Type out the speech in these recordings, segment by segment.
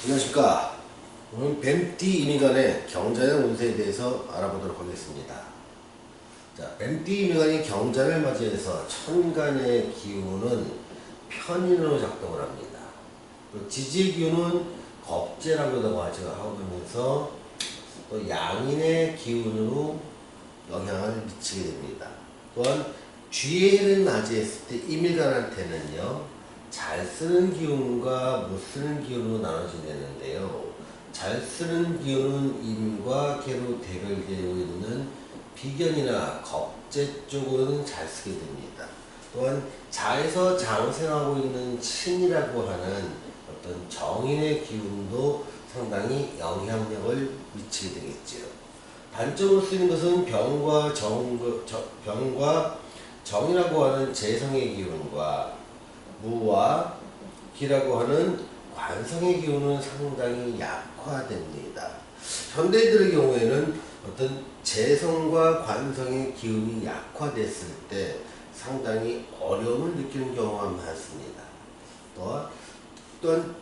안녕하십니까. 오늘 뱀띠 임의간의 경자년 운세에 대해서 알아보도록 하겠습니다. 자, 뱀띠 임의간이 경자를 맞이해서 천간의 기운은 편인으로 작동을 합니다. 또 지지의 기운은 겁재라고도 하면서 또 양인의 기운으로 영향을 미치게 됩니다. 또한 쥐해를 맞이했을 때 임의간한테는요, 잘 쓰는 기운과 못 쓰는 기운으로 나눠지는데요. 잘 쓰는 기운은 임과 개로 대결되어 있는 비견이나 겁재 쪽으로는 잘 쓰게 됩니다. 또한 자에서 장생하고 있는 신이라고 하는 어떤 정인의 기운도 상당히 영향력을 미치게 되겠지요. 단점으로 쓰이는 것은 병과 정이라고 하는 재성의 기운과 무와 기라고 하는 관성의 기운은 상당히 약화됩니다. 현대인들의 경우에는 어떤 재성과 관성의 기운이 약화됐을 때 상당히 어려움을 느끼는 경우가 많습니다. 또한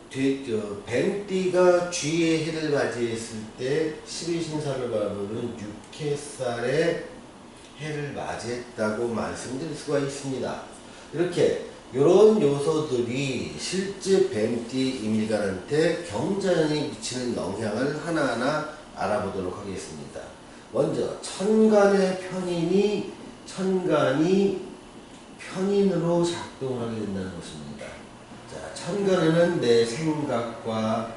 뱀띠가 쥐의 해를 맞이했을 때 12신사를 바라보는 6해살의 해를 맞이했다고 말씀드릴 수가 있습니다. 이렇게 이런 요소들이 실제 뱀띠 임의간한테 경자년이 미치는 영향을 하나하나 알아보도록 하겠습니다. 먼저 천간의 천간이 편인으로 작동을 하게 된다는 것입니다. 자, 천간에는 내 생각과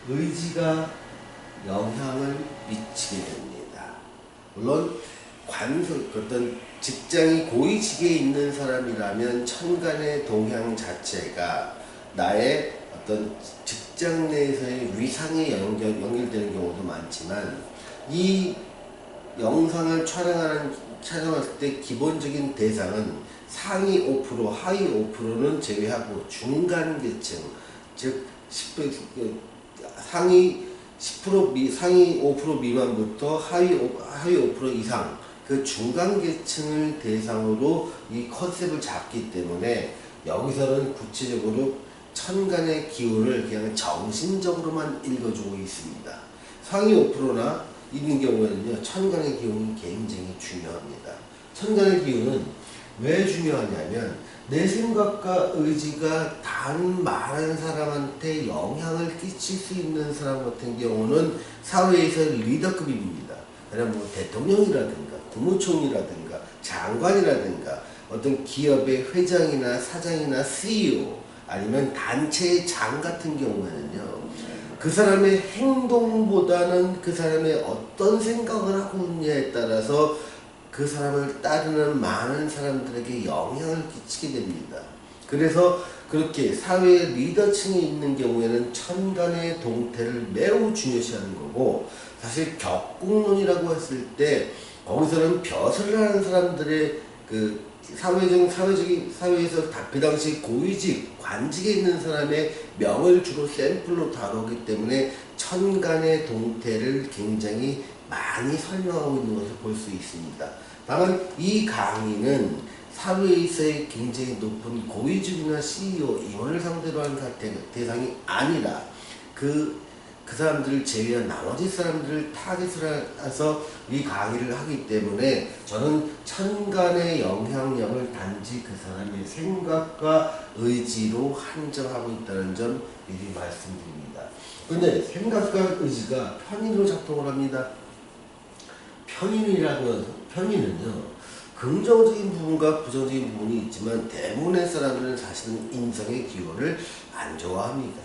의지가 영향을 미치게 됩니다. 물론 어떤 직장이 고위직에 있는 사람이라면 천간의 동향 자체가 나의 어떤 직장 내에서의 위상에 연결되는 경우도 많지만, 이 영상을 촬영할 때 기본적인 대상은 상위 5%, 하위 5%는 제외하고 중간 계층, 즉 상위 5% 미만부터 하위 5% 이상, 그 중간 계층을 대상으로 이 컨셉을 잡기 때문에 여기서는 구체적으로 천간의 기운을 그냥 정신적으로만 읽어주고 있습니다. 상위 5%나 있는 경우에는요, 천간의 기운이 굉장히 중요합니다. 천간의 기운은 왜 중요하냐면, 내 생각과 의지가 단 말하는 사람한테 영향을 끼칠 수 있는 사람 같은 경우는 사회에서 리더급입니다. 그냥 뭐 대통령이라든가 국무총리라든가 장관이라든가 어떤 기업의 회장이나 사장이나 CEO, 아니면 단체의 장 같은 경우에는요, 그 사람의 행동보다는 그 사람의 어떤 생각을 하고 있냐에 따라서 그 사람을 따르는 많은 사람들에게 영향을 끼치게 됩니다. 그래서 그렇게 사회의 리더층에 있는 경우에는 천간의 동태를 매우 중요시하는 거고, 사실 격국론이라고 했을 때 거기서는 벼슬을 하는 사람들의 그 사회에서 그 당시 고위직, 관직에 있는 사람의 명을 주로 샘플로 다루기 때문에 천간의 동태를 굉장히 많이 설명하고 있는 것을 볼 수 있습니다. 다만 이 강의는 사회에서의 굉장히 높은 고위직이나 CEO, 임원을 상대로 하는 대상이 아니라 그 사람들을 제외한 나머지 사람들을 타겟을 해서 이 강의를 하기 때문에 저는 천간의 영향력을 단지 그 사람의 생각과 의지로 한정하고 있다는 점 미리 말씀드립니다. 근데 생각과 의지가 편인으로 작동을 합니다. 편인은요, 긍정적인 부분과 부정적인 부분이 있지만 대부분의 사람들은 사실은 인성의 기호를 안 좋아합니다.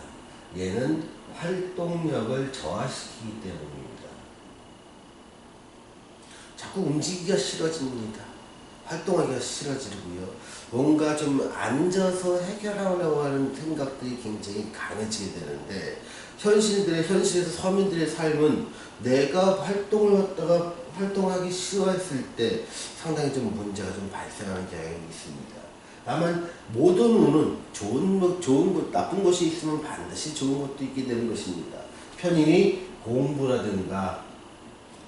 얘는 활동력을 저하시키기 때문입니다. 자꾸 움직이기가 싫어집니다. 활동하기가 싫어지고요. 뭔가 좀 앉아서 해결하려고 하는 생각들이 굉장히 강해지게 되는데, 현실에서 서민들의 삶은 내가 활동하기 싫어했을 때 상당히 좀 문제가 좀 발생하는 경향이 있습니다. 다만 모든 운은 나쁜 것이 있으면 반드시 좋은 것도 있게 되는 것입니다. 편인이 공부라든가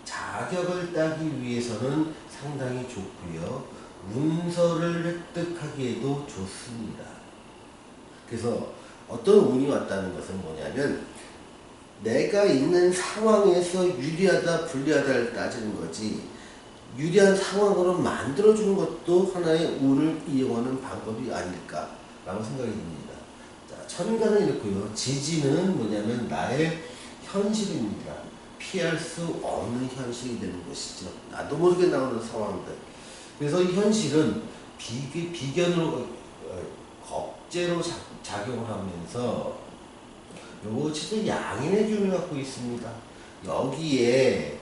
자격을 따기 위해서는 상당히 좋고요. 문서를 획득하기에도 좋습니다. 그래서 어떤 운이 왔다는 것은 뭐냐면, 내가 있는 상황에서 유리하다 불리하다를 따지는 거지, 유리한 상황으로 만들어주는 것도 하나의 운을 이용하는 방법이 아닐까라고 생각이 듭니다. 자, 천간은 이렇고요. 지지는 뭐냐면 나의 현실입니다. 피할 수 없는 현실이 되는 것이죠. 나도 모르게 나오는 상황들. 그래서 이 현실은 비견으로 겁재로 작용을 하면서 요거 진짜 양인의 기운을 갖고 있습니다. 여기에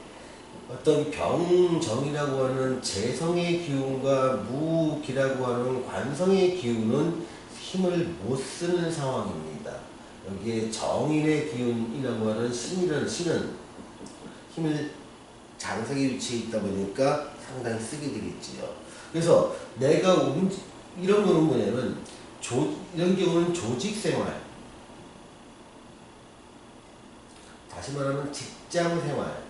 어떤 병정이라고 하는 재성의 기운과 무기라고 하는 관성의 기운은 힘을 못 쓰는 상황입니다. 여기에 정인의 기운이라고 하는 신은 힘을 장생에 위치해 있다 보니까 상당히 쓰게 되겠지요. 그래서 내가 이런 거는 뭐냐면 이런 경우는 조직생활, 다시 말하면 직장생활,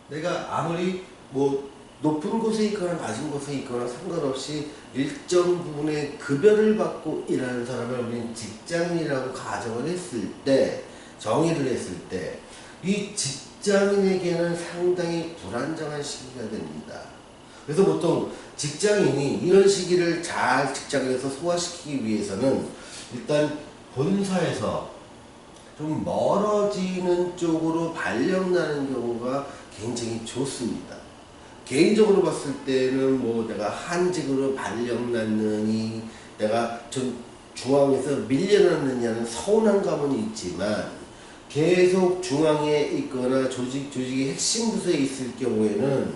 내가 아무리 뭐 높은 곳에 있거나 낮은 곳에 있거나 상관없이 일정 부분의 급여를 받고 일하는 사람을 우리는 직장인이라고 가정을 했을 때, 정의를 했을 때, 이 직장인에게는 상당히 불안정한 시기가 됩니다. 그래서 보통 직장인이 이런 시기를 잘 직장에서 소화시키기 위해서는 일단 본사에서 좀 멀어지는 쪽으로 발령나는 경우가 굉장히 좋습니다. 개인적으로 봤을 때는 뭐 내가 한직으로 발령났느니 내가 좀 중앙에서 밀려났느냐는 서운한 감은 있지만, 계속 중앙에 있거나 조직의 핵심 부서에 있을 경우에는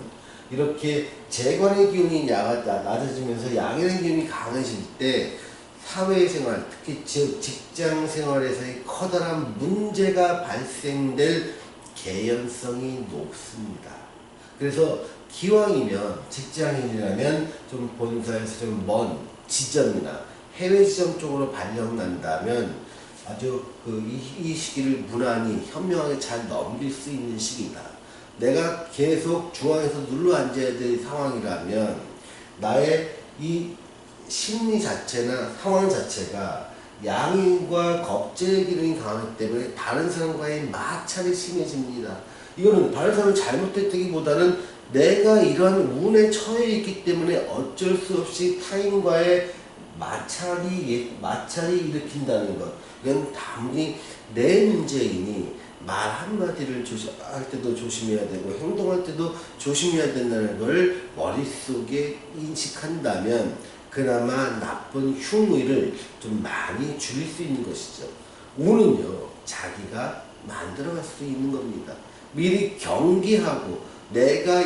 이렇게 재관의 기운이 낮아지면서 양인의 기운이 강해질 때 사회생활, 특히 직장생활에서의 커다란 문제가 발생될 개연성이 높습니다. 그래서 기왕이면 직장인이라면 좀 본사에서 좀 먼 지점이나 해외 지점 쪽으로 발령난다면 아주 이 시기를 무난히 현명하게 잘 넘길 수 있는 시기다. 내가 계속 중앙에서 눌러 앉아야 될 상황이라면 나의 이 심리 자체나 상황 자체가 양인과 겁재의 기능이 강하기 때문에 다른 사람과의 마찰이 심해집니다. 이거는 다른 사람이 잘못했다기보다는 내가 이러한 운에 처해 있기 때문에 어쩔 수 없이 타인과의 마찰이 일으킨다는 것. 이건 단순히 내 문제이니 말 한마디를 할 때도 조심해야 되고 행동할 때도 조심해야 된다는 걸 머릿속에 인식한다면 그나마 나쁜 흉의를 좀 많이 줄일 수 있는 것이죠. 운은요, 자기가 만들어갈 수 있는 겁니다. 미리 경계하고 내가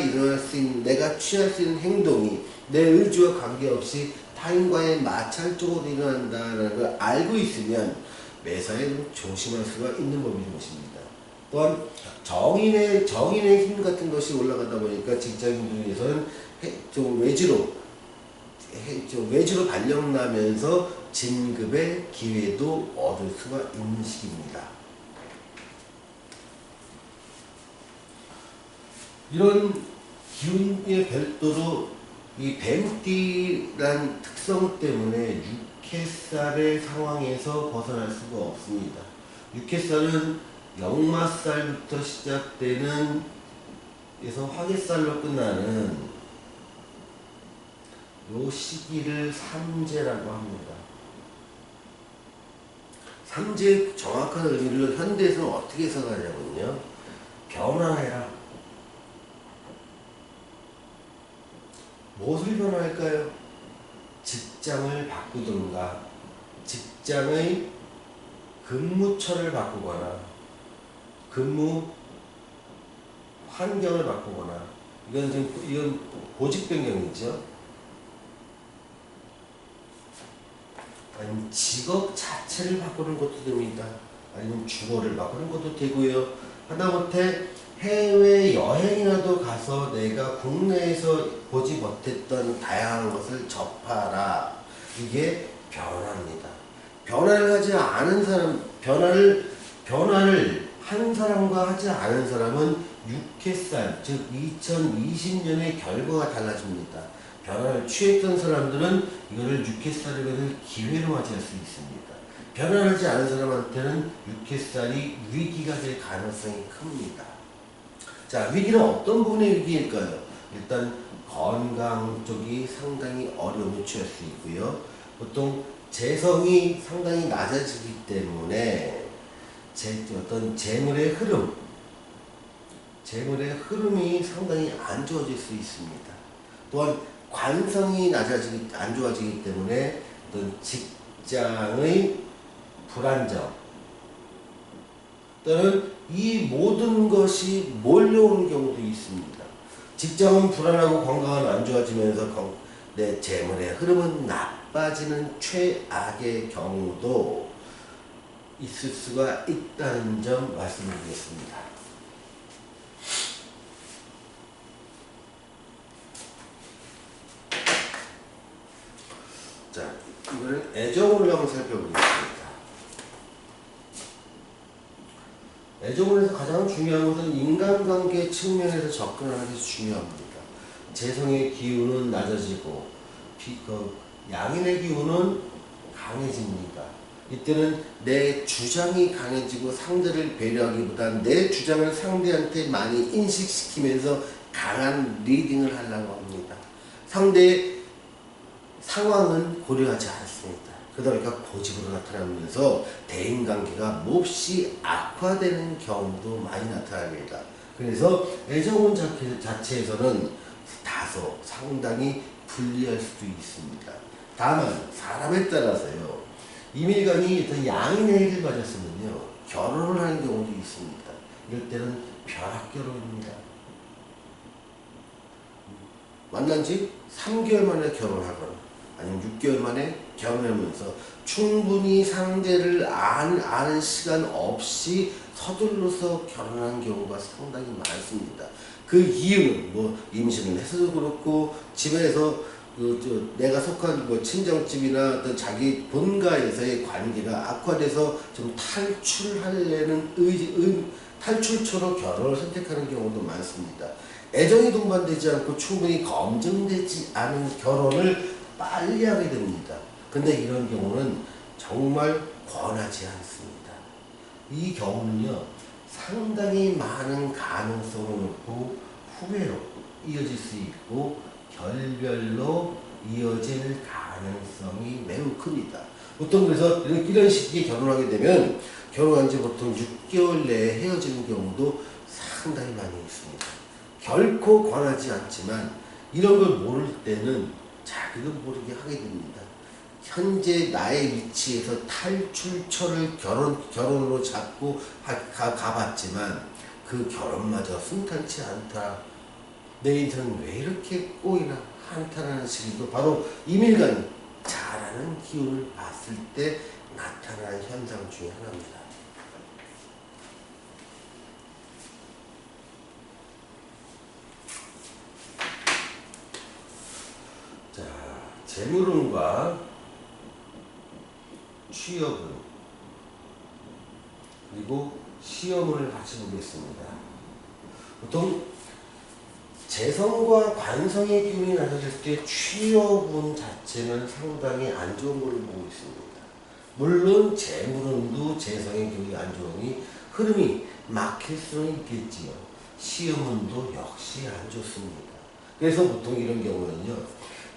내가 취할 수 있는 행동이 내 의지와 관계없이 타인과의 마찰 쪽으로 일어난다는 걸 알고 있으면 매사에 조심할 수가 있는 법인 것입니다. 또한 정인의 힘 같은 것이 올라가다 보니까 직장인 중에서는 좀 외주로 발령나면서 진급의 기회도 얻을 수가 있는 시기입니다. 이런 기운의 별도로 이 뱀띠란 특성 때문에 육해살의 상황에서 벗어날 수가 없습니다. 육해살은 역마살부터 시작되는 에서 화개살로 끝나는 요 시기를 삼재라고 합니다. 삼재의 정확한 의미를 현대에서는 어떻게 해석하냐면요, 변화해라. 무엇을 변화할까요? 직장을 바꾸든가 직장의 근무처를 바꾸거나 근무 환경을 바꾸거나, 이건 보직 변경이죠. 아니면 직업 자체를 바꾸는 것도 됩니다. 아니면 주거를 바꾸는 것도 되고요. 하다못해 해외 여행이라도 가서 내가 국내에서 보지 못했던 다양한 것을 접하라. 이게 변화입니다. 변화를 하지 않은 사람, 변화를 한 사람과 하지 않은 사람은 육해살, 즉 2020년의 결과가 달라집니다. 변화를 취했던 사람들은 이거를 육해살을 기회로 맞이할 수 있습니다. 변화하지 않은 사람한테는 육회살이 위기가 될 가능성이 큽니다. 자, 위기는 어떤 부분의 위기일까요? 일단 건강 쪽이 상당히 어려움을 취할 수 있고요. 보통 재성이 상당히 낮아지기 때문에 어떤 재물의 흐름이 상당히 안 좋아질 수 있습니다. 또한 관성이 안 좋아지기 때문에 어떤 직장의 불안정 또는 이 모든 것이 몰려오는 경우도 있습니다. 직장은 불안하고 건강은 안 좋아지면서 내 재물의 흐름은 나빠지는 최악의 경우도 있을 수가 있다는 점 말씀드리겠습니다. 자, 이번엔 애정운을 한번 살펴보겠습니다. 애정운에서 가장 중요한 것은 인간관계 측면에서 접근하는 것이 중요합니다. 재성의 기운은 낮아지고 양인의 기운은 강해집니다. 이때는 내 주장이 강해지고 상대를 배려하기보다 내 주장을 상대한테 많이 인식시키면서 강한 리딩을 하려고 합니다. 상대의 상황은 고려하지 않습니다. 그러다 보니까 고집으로 나타나면서 대인관계가 몹시 악화되는 경우도 많이 나타납니다. 그래서 애정운 자체에서는 다소 상당히 불리할 수도 있습니다. 다만 사람에 따라서요, 이밀간이 어떤 양인의 해를 가졌으면요 결혼을 하는 경우도 있습니다. 이럴 때는 벼락결혼입니다. 만난 지 3개월 만에 결혼하거나 아니면 6개월 만에 결혼하면서 충분히 상대를 아는 시간 없이 서둘러서 결혼한 경우가 상당히 많습니다. 그 이유는 뭐 임신을 해서도 그렇고 집에서 내가 속한 친정집이나 어떤 자기 본가에서의 관계가 악화돼서 좀 탈출하려는 탈출처로 결혼을 선택하는 경우도 많습니다. 애정이 동반되지 않고 충분히 검증되지 않은 결혼을 빨리 하게 됩니다. 근데 이런 경우는 정말 권하지 않습니다. 이 경우는요, 상당히 많은 가능성을 놓고 후회로 이어질 수 있고 결별로 이어질 가능성이 매우 큽니다. 보통 그래서 이런 시기에 결혼하게 되면 결혼한 지 보통 6개월 내에 헤어지는 경우도 상당히 많이 있습니다. 결코 권하지 않지만 이런 걸 모를 때는 자기도 모르게 하게 됩니다. 현재 나의 위치에서 탈출처를 결혼으로 잡고 가봤지만 그 결혼마저 순탄치 않다. 내 인생은 왜 이렇게 꼬이나 한탄하는 시기도 바로 이밀간이 잘하는 기운을 봤을 때 나타나는 현상 중에 하나입니다. 자, 재물운과 취업운 그리고 시험운을 같이 보겠습니다. 보통 재성과 관성의 기운이 낮아질 때 취업운 자체는 상당히 안 좋은 걸로 보고 있습니다. 물론 재물운도 재성의 기운이 안 좋으니 흐름이 막힐 수는 있겠지요. 시험운도 역시 안 좋습니다. 그래서 보통 이런 경우는요,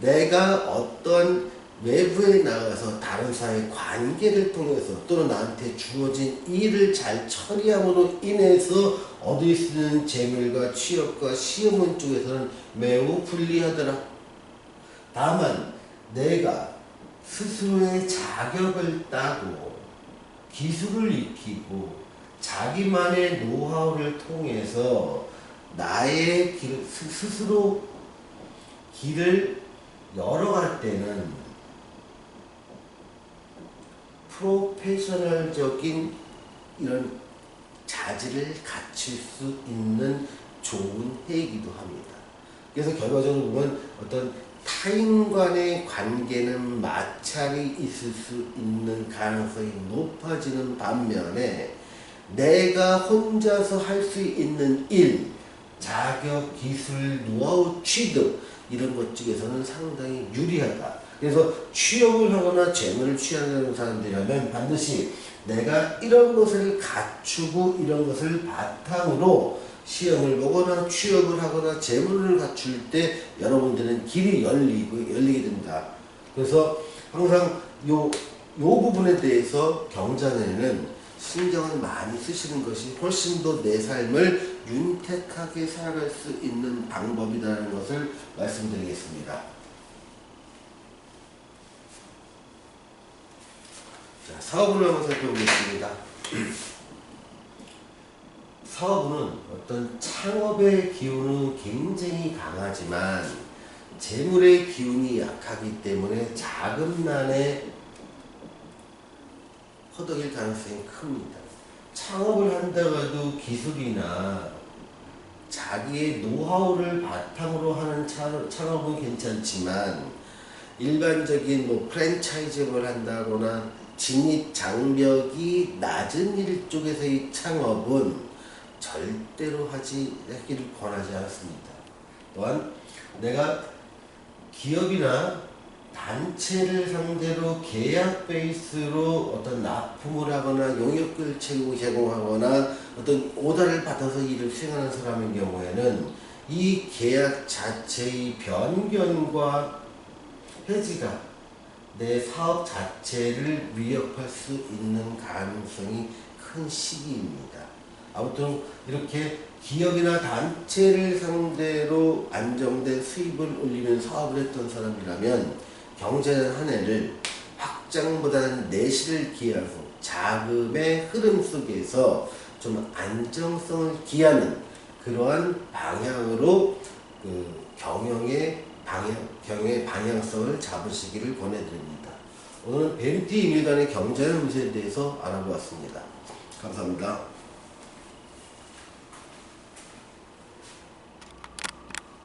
내가 어떤 외부에 나가서 다른 사회의 관계를 통해서 또는 나한테 주어진 일을 잘 처리함으로 인해서 얻을 수 있는 재물과 취업과 시험운 쪽에서는 매우 불리하더라. 다만 내가 스스로의 자격을 따고 기술을 익히고 자기만의 노하우를 통해서 나의 스스로 길을 열어갈 때는 프로페셔널적인 이런 자질을 갖출 수 있는 좋은 해이기도 합니다. 그래서 결과적으로 보면 어떤 타인과의 관계는 마찰이 있을 수 있는 가능성이 높아지는 반면에 내가 혼자서 할 수 있는 일, 자격, 기술, 노하우 취득 이런 것 쪽에서는 상당히 유리하다. 그래서 취업을 하거나 재물을 취하는 사람들이라면 반드시 내가 이런 것을 갖추고 이런 것을 바탕으로 시험을 보거나 취업을 하거나 재물을 갖출 때 여러분들은 길이 열리게 됩니다. 그래서 항상 요 부분에 대해서 경전에는 신경을 많이 쓰시는 것이 훨씬 더 내 삶을 윤택하게 살아갈 수 있는 방법이라는 것을 말씀드리겠습니다. 자, 사업운을 한번 살펴보겠습니다. 사업운은 어떤 창업의 기운은 굉장히 강하지만 재물의 기운이 약하기 때문에 자금난에 허덕일 가능성이 큽니다. 창업을 한다가도 기술이나 자기의 노하우를 바탕으로 하는 창업은 괜찮지만 일반적인 뭐 프랜차이즈를 한다거나 진입 장벽이 낮은 일 쪽에서의 창업은 절대로 하기를 권하지 않습니다. 또한 내가 기업이나 단체를 상대로 계약 베이스로 어떤 납품을 하거나 용역을 제공하거나 어떤 오더를 받아서 일을 수행하는 사람의 경우에는 이 계약 자체의 변경과 해지가 내 사업 자체를 위협할 수 있는 가능성이 큰 시기입니다. 아무튼 이렇게 기업이나 단체를 상대로 안정된 수입을 올리는 사업을 했던 사람이라면 경제는 한 해를 확장보다는 내실을 기하고 자금의 흐름 속에서 좀 안정성을 기하는 그러한 방향으로 경영의 방향성을 잡으시기를 권해드립니다. 오늘은 벤티 임일관의 경제는 문제에 대해서 알아보았습니다. 감사합니다.